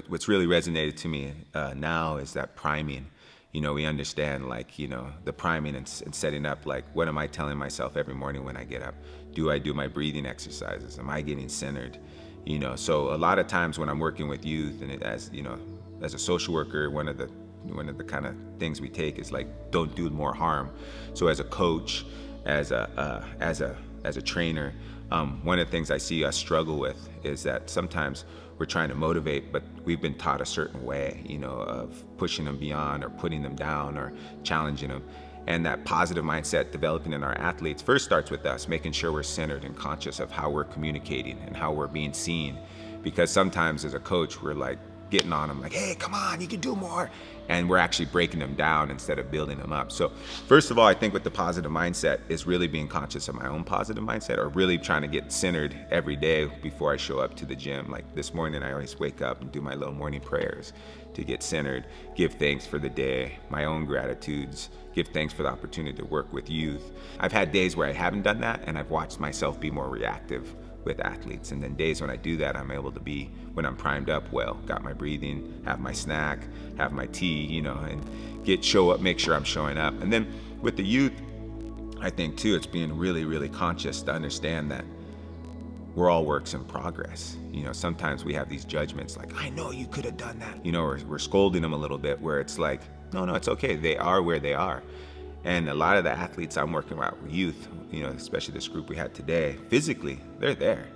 what's really resonated to me now is that priming. We understand the priming and setting up, what am I telling myself every morning when I get up? Do I do my breathing exercises? Am I getting centered? So a lot of times when I'm working with youth, and as a social worker, one of the kind of things we take is don't do more harm. So as a coach, as a trainer, one of the things I see us struggle with is that sometimes we're trying to motivate, but we've been taught a certain way, of pushing them beyond or putting them down or challenging them. And that positive mindset developing in our athletes first starts with us, making sure we're centered and conscious of how we're communicating and how we're being seen. Because sometimes as a coach, we're getting on them hey, come on, you can do more. And we're actually breaking them down instead of building them up. So first of all, I think with the positive mindset is really being conscious of my own positive mindset, or really trying to get centered every day before I show up to the gym. This morning, I always wake up and do my little morning prayers to get centered, give thanks for the day, my own gratitudes, give thanks for the opportunity to work with youth. I've had days where I haven't done that, and I've watched myself be more reactive with athletes. And then days when I do that, I'm able to be, when I'm primed up well, got my breathing, have my snack, have my tea, and show up, make sure I'm showing up. And then with the youth, I think too, it's being really, really conscious to understand that we're all works in progress. Sometimes we have these judgments I know you could have done that. We're scolding them a little bit, where it's no, it's okay. They are where they are. And a lot of the athletes I'm working with, youth, especially this group we had today, physically, they're there.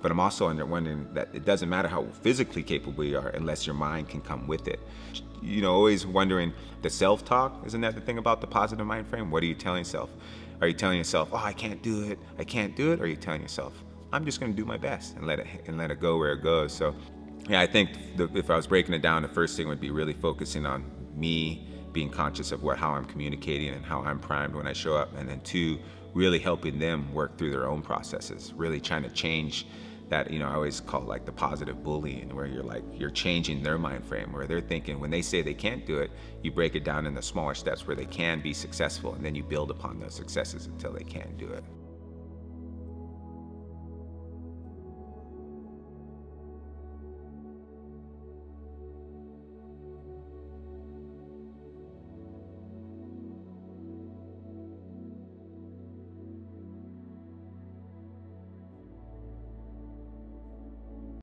But I'm also wondering that it doesn't matter how physically capable you are unless your mind can come with it. Always wondering, the self-talk is another thing about the positive mind frame. What are you telling yourself? Are you telling yourself, oh, I can't do it, I can't do it? Or are you telling yourself, I'm just going to do my best and let it go where it goes? So yeah, I think if I was breaking it down, the first thing would be really focusing on me, being conscious of how I'm communicating and how I'm primed when I show up. And then two, really helping them work through their own processes, really trying to change that, I always call the positive bullying, where you're changing their mind frame, where they're thinking when they say they can't do it, you break it down into smaller steps where they can be successful, and then you build upon those successes until they can do it.